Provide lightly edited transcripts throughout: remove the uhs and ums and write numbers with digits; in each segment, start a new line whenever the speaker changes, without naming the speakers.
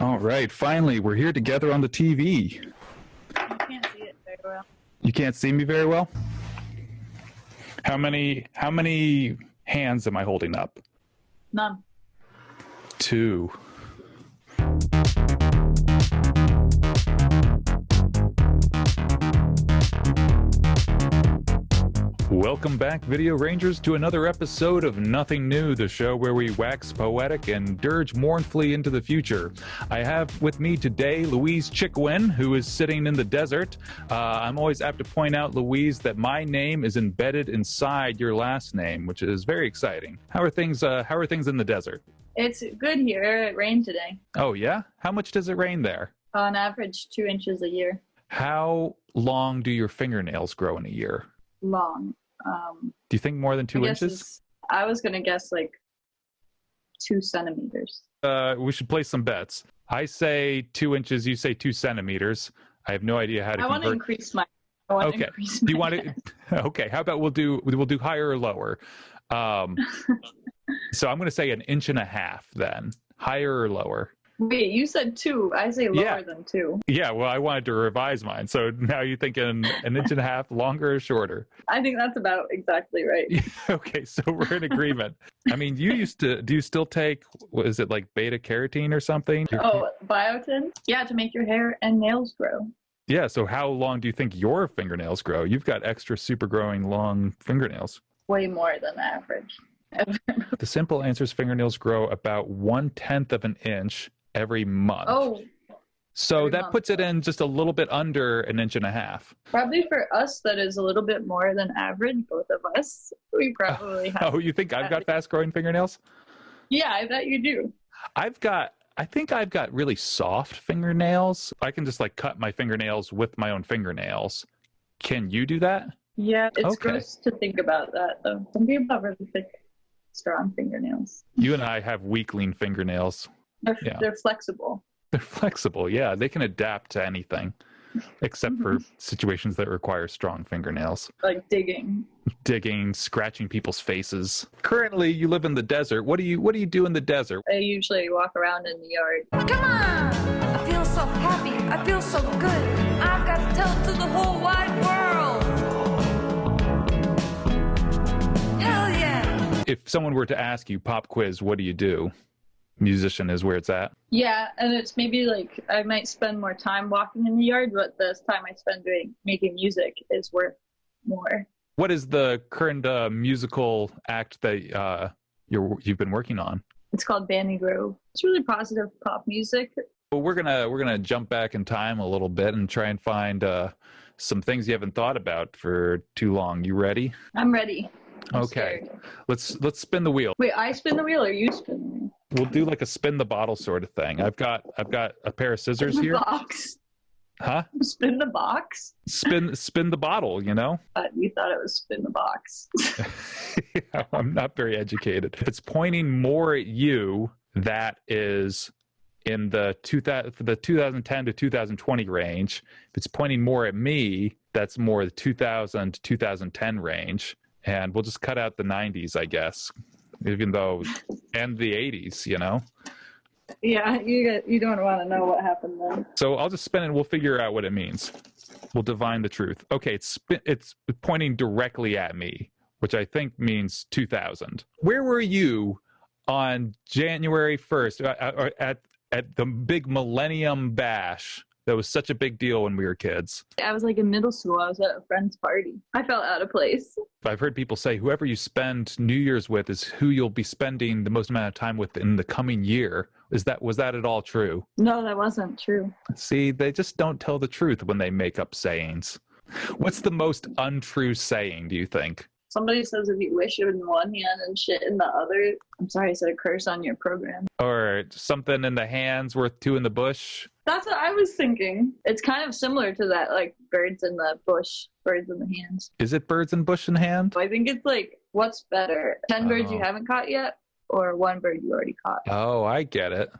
All right, finally, we're here together on the TV.
I can't see it very well.
You can't see me very well? How many hands am I holding up?
None.
2. Welcome back, Video Rangers, to another episode of Nothing New, the show where we wax poetic and dirge mournfully into the future. I have with me today Louise Chicoine, who is sitting in the desert. I'm always apt to point out, Louise, that my name is embedded inside your last name, which is very exciting. How are things in the desert?
It's good here. It rained today.
Oh, yeah? How much does it rain there?
On average, 2 inches a year.
How long do your fingernails grow in a year?
Long.
Do you think more than 2 inches?
I was going to guess like 2 centimeters.
We should play some bets. I say 2 inches, you say 2 centimeters. I have no idea how to
I want to increase my
Okay. Do you want
guess.
to? Okay. How about we'll do higher or lower? So I'm going to say 1.5 inches then. Higher or lower?
Wait, you said 2. I say lower than 2.
Yeah, well, I wanted to revise mine. So now you're thinking 1.5 inches, longer or shorter?
I think that's about exactly right.
Okay, so we're in agreement. I mean, do you still take, what is it, like beta carotene or something?
Oh, biotin? Yeah, to make your hair and nails grow.
Yeah, so how long do you think your fingernails grow? You've got extra super growing long fingernails.
Way more than average.
The simple answer is fingernails grow about 1/10 of an inch every month.
Oh.
So that puts it in just a little bit under 1.5 inches.
Probably for us, that is a little bit more than average, both of us. We probably have.
Oh, you think I've got fast growing fingernails?
Yeah, I bet you do.
I think I've got really soft fingernails. I can just like cut my fingernails with my own fingernails. Can you do that?
Yeah, it's
Okay.
gross to think about that, though. Some people have really thick, strong fingernails.
You and I have weakling fingernails.
They're flexible.
They're flexible, yeah. They can adapt to anything, except for situations that require strong fingernails.
Like digging.
Digging, scratching people's faces. Currently, you live in the desert. What do you do in the desert?
I usually walk around in the yard.
Come on! I feel so happy. I feel so good. I've got to tell it to the whole wide world. Hell yeah!
If someone were to ask you, pop quiz, what do you do? Musician is where it's at.
Yeah, and it's maybe like I might spend more time walking in the yard, but the time I spend making music is worth more.
What is the current musical act that you've been working on?
It's called Bandy Grove. It's really positive pop music.
Well, we're gonna jump back in time a little bit and try and find some things you haven't thought about for too long. You ready?
I'm ready. I'm
Okay.
scared.
Let's spin the wheel.
Wait, I spin the wheel or you spin the wheel?
We'll do like a spin the bottle sort of thing. I've got a pair of scissors
The
here.
box.
Huh?
Spin the box?
Spin the bottle, you know?
You thought it was spin the box.
Yeah, I'm not very educated. If it's pointing more at you, that is in the 2010 to 2020 range. If it's pointing more at me, that's more the 2000 to 2010 range. And we'll just cut out the 90s, I guess. Even though, and the 80s, you know?
Yeah, you don't want to know what happened then.
So I'll just spin it and we'll figure out what it means. We'll divine the truth. Okay, it's pointing directly at me, which I think means 2000. Where were you on January 1st at the big Millennium Bash? That was such a big deal when we were kids.
I was like in middle school. I was at a friend's party. I felt out of place.
I've heard people say whoever you spend New Year's with is who you'll be spending the most amount of time with in the coming year. Was that at all true?
No, that wasn't true.
See, they just don't tell the truth when they make up sayings. What's the most untrue saying, do you think?
Somebody says if you wish in one hand and shit in the other. I'm sorry, I said a curse on your program.
Or something in the hand's worth 2 in the bush?
That's what I was thinking. It's kind of similar to that, like birds in the bush, birds in the hands.
Is it birds in bush in hand?
I think it's like, what's better? 10 birds you haven't caught yet, or 1 bird you already caught?
Oh, I get it.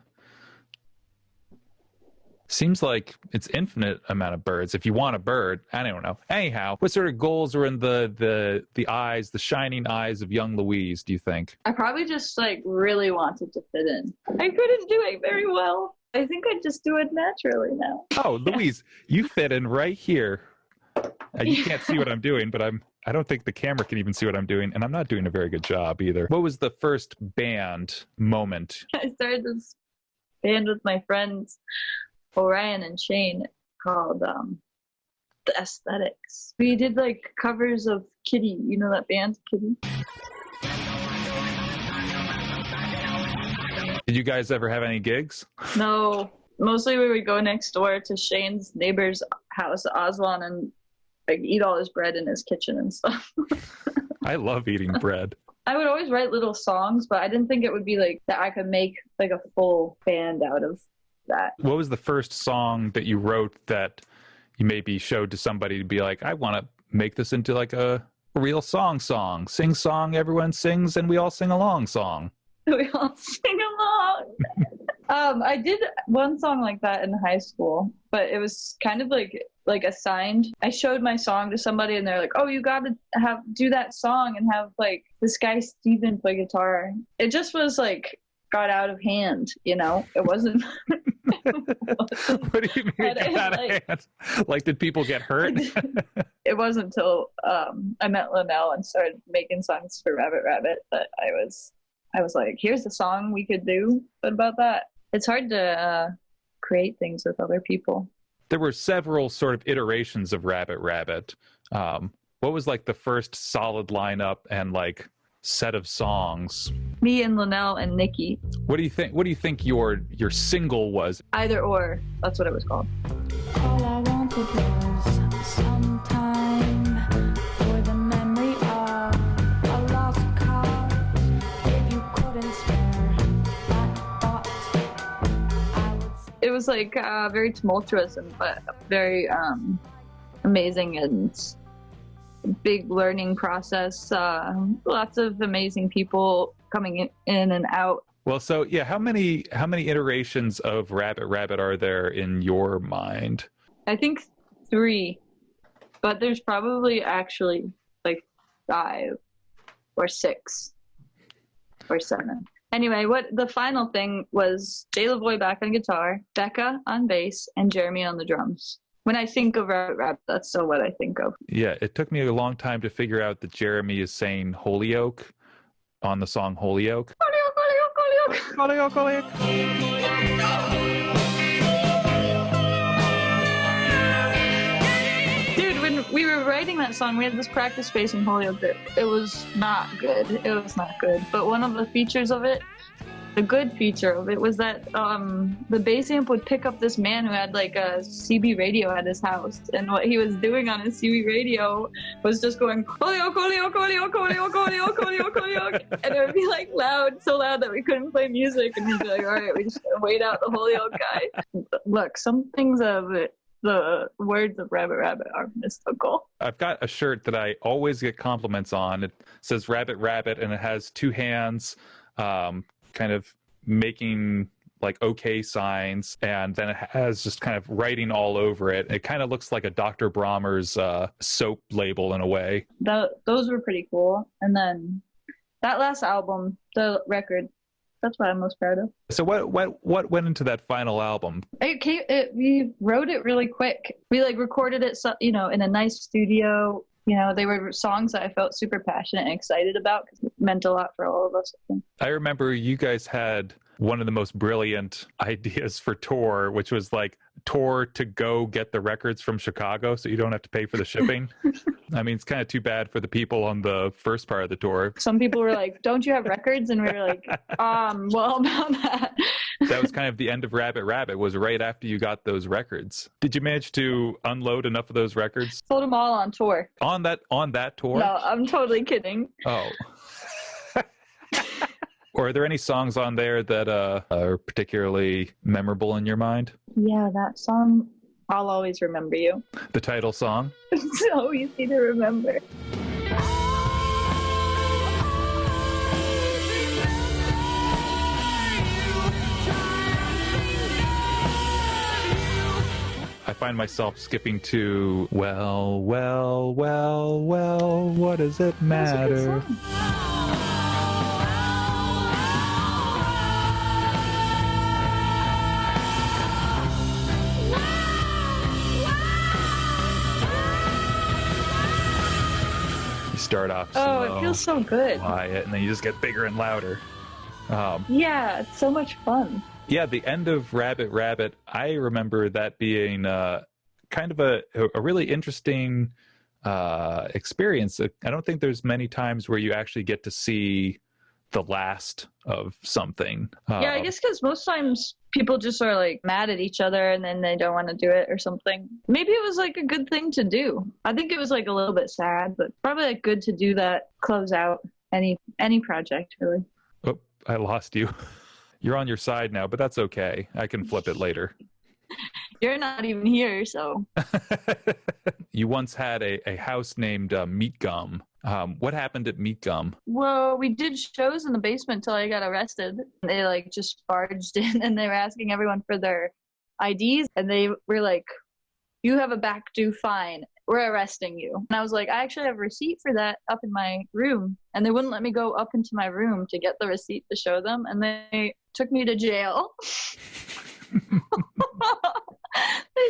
Seems like it's infinite amount of birds. If you want a bird, I don't know. Anyhow, what sort of goals were in the eyes, the shining eyes of young Louise, do you think?
I probably just like really wanted to fit in. I couldn't do it very well. I think I just do it naturally now.
Oh, Louise, you fit in right here. You can't see what I'm doing, but I don't think the camera can even see what I'm doing, and I'm not doing a very good job either. What was the first band moment?
I started this band with my friends, Orion and Shane, called The Aesthetics. We did like covers of Kitty. You know that band, Kitty?
Did you guys ever have any gigs?
No. Mostly we would go next door to Shane's neighbor's house, Aslan, and like eat all his bread in his kitchen and stuff.
I love eating bread.
I would always write little songs, but I didn't think it would be like that I could make like a full band out of that.
What was the first song that you wrote that you maybe showed to somebody to be like, I want to make this into like a real sing song, everyone sings and we all sing along song?
We all sing along. I did one song like that in high school, but it was kind of like assigned. I showed my song to somebody and they're like, oh, you got to do that song and have like this guy Steven play guitar. It just was like got out of hand, you know? It wasn't.
What do you mean it got out of hand? Like, did people get hurt?
It wasn't until I met Linnell and started making songs for Rabbit Rabbit that I was like, here's a song we could do. What about that? It's hard to create things with other people.
There were several sort of iterations of Rabbit Rabbit. What was like the first solid lineup and like set of songs?
Me and Linnell and Nikki.
What do you think your single was?
Either or. That's what it was called.
All I wanted was some time for the memory of a lost cause. If you couldn't spare that thought, I would say.
It was like very tumultuous and but very amazing and big learning process. Lots of amazing people coming in and out.
Well, so yeah, how many iterations of Rabbit Rabbit are there in your mind?
I think 3, but there's probably actually like 5 or 6 or 7. Anyway, what the final thing was Jay Lavoie back on guitar, Becca on bass, and Jeremy on the drums. When I think of Rabbit Rabbit, that's still what I think of.
Yeah, it took me a long time to figure out that Jeremy is saying Holyoke on the song Holyoke.
Holyoke, Holyoke, Holyoke.
Holyoke, Holyoke.
Dude, when we were writing that song, we had this practice space in Holyoke that it was not good. It was not good. But one of the features of it, the good feature of it was that the bass amp would pick up this man who had like a CB radio at his house, and what he was doing on his CB radio was just going Holyoke, Holyoke, Holyoke, Holyoke, Holyoke, Holyoke, Holyoke, and it would be like loud, so loud that we couldn't play music, and he'd be like, all right, we just gotta wait out the Holyoke guy. Look, some things of it, the words of Rabbit Rabbit are mystical.
I've got a shirt that I always get compliments on. It says Rabbit Rabbit, and it has 2 hands kind of making like okay signs, and then it has just kind of writing all over it. It kind of looks like a Dr. Brommer's soap label in a way.
Those were pretty cool. And then that last album, the record, that's what I'm most proud of.
So what went into that final album?
We wrote it really quick. We like recorded it, in a nice studio. They were songs that I felt super passionate and excited about because it meant a lot for all of us, I think. I
remember you guys had one of the most brilliant ideas for tour, which was like tour to go get the records from Chicago so you don't have to pay for the shipping. I mean, it's kind of too bad for the people on the first part of the tour. Some people were like, don't you have records? And we were like, well, about that. That was kind of the end of Rabbit Rabbit, was right after you got those records. Did you manage to unload enough of those records? Sold them all on tour. On that tour? No, I'm totally kidding. Oh. Or are there any songs on there that are particularly memorable in your mind? Yeah, that song, I'll Always Remember You. The title song? It's so easy to remember. find myself skipping to, well, well, well, well, what does it matter? Start off slow,
it feels so good.
quiet, and then you just get bigger and louder.
Yeah, it's so much fun.
Yeah, the end of Rabbit Rabbit, I remember that being kind of a really interesting experience. I don't think there's many times where you actually get to see the last of something.
Yeah, I guess because most times people just are like mad at each other and then they don't want to do it or something. Maybe it was like a good thing to do. I think it was like a little bit sad, but probably like good to do that, close out any project, really.
Oh, I lost you. You're on your side now, but that's okay. I can flip it later.
You're not even here, so.
You once had a house named Meat Gum. What happened at Meat Gum?
Well, we did shows in the basement till I got arrested. They like just barged in and they were asking everyone for their IDs. And they were like, you have a back due fine. We're arresting you. And I was like, I actually have a receipt for that up in my room. And they wouldn't let me go up into my room to get the receipt to show them. And they took me to jail. They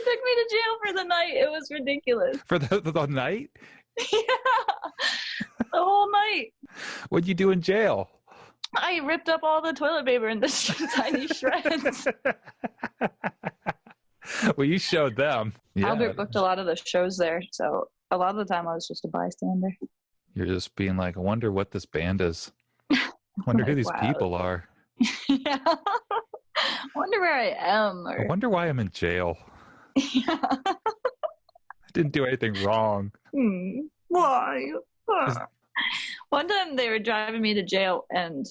took me to jail for the night. It was ridiculous.
For the night?
Yeah. The whole night.
What'd you do in jail?
I ripped up all the toilet paper into tiny shreds.
Well, you showed them. Yeah.
Albert booked a lot of the shows there, so a lot of the time I was just a bystander.
You're just being like, I wonder what this band is. I wonder who these people are.
Yeah. I wonder where I am.
I wonder why I'm in jail.
Yeah.
I didn't do anything wrong.
Why? One time they were driving me to jail and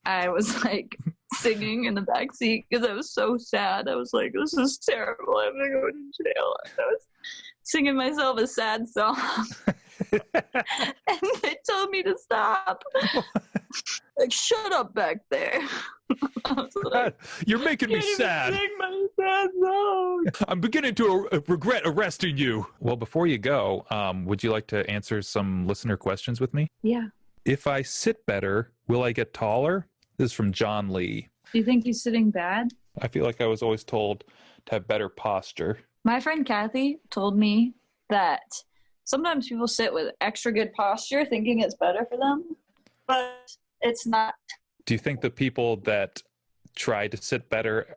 I was like singing in the back seat because I was so sad. I was like, this is terrible. I'm going to go to jail. And I was singing myself a sad song. And they told me to stop. Like, shut up back there. Like,
you're making me sad.
Sing my sad song.
I'm beginning to regret arresting you. Well, before you go, would you like to answer some listener questions with me?
Yeah.
If I sit better, will I get taller? This is from John Lee.
Do you think he's sitting bad?
I feel like I was always told to have better posture.
My friend Kathy told me that sometimes people sit with extra good posture thinking it's better for them, but it's not.
Do you think the people that try to sit better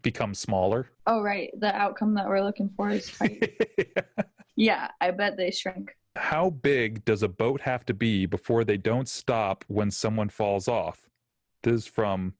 become smaller?
Oh, right. The outcome that we're looking for is height. Yeah, I bet they shrink.
How big does a boat have to be before they don't stop when someone falls off? This is from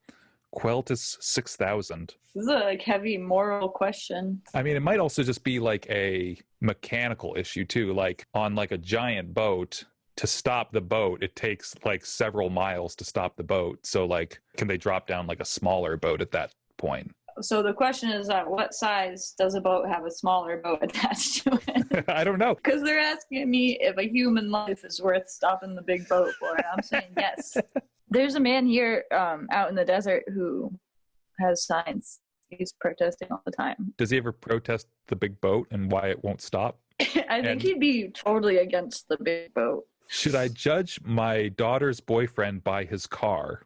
Queltus 6000.
This is a like heavy moral question.
I mean, it might also just be like a mechanical issue too. Like on like a giant boat, to stop the boat, it takes like several miles to stop the boat. So like, can they drop down like a smaller boat at that point?
So the question is, what size does a boat have a smaller boat attached to it?
I don't know.
Because they're asking me if a human life is worth stopping the big boat for, and I'm saying yes. There's a man here out in the desert who has signs. He's protesting all the time.
Does he ever protest the big boat and why it won't stop?
I think he'd be totally against the big boat.
Should I judge my daughter's boyfriend by his car?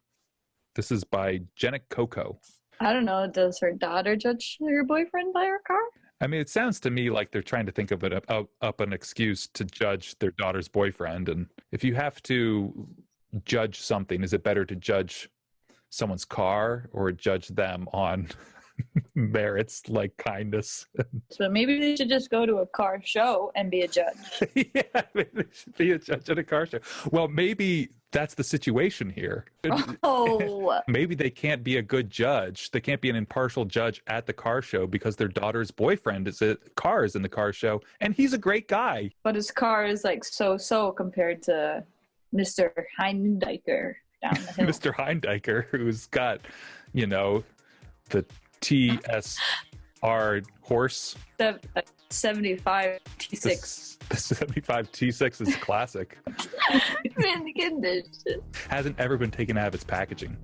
This is by Jennick Coco.
I don't know. Does her daughter judge her boyfriend by her car?
I mean, it sounds to me like they're trying to think of it up an excuse to judge their daughter's boyfriend. And if you have to judge something, is it better to judge someone's car or judge them on merits like kindness?
So maybe they should just go to a car show and be a judge.
Yeah, maybe they should be a judge at a car show. Well, maybe that's the situation here.
Oh.
Maybe they can't be a good judge. They can't be an impartial judge at the car show because their daughter's boyfriend is in the car show, and he's a great guy.
But his car is like so compared to Mr. Heindiker down the hill.
Mr. Heindiker, who's got, you know, the TSR horse.
75 T6.
The 75 T6 is classic.
Mint condition.
Hasn't ever been taken out of its packaging.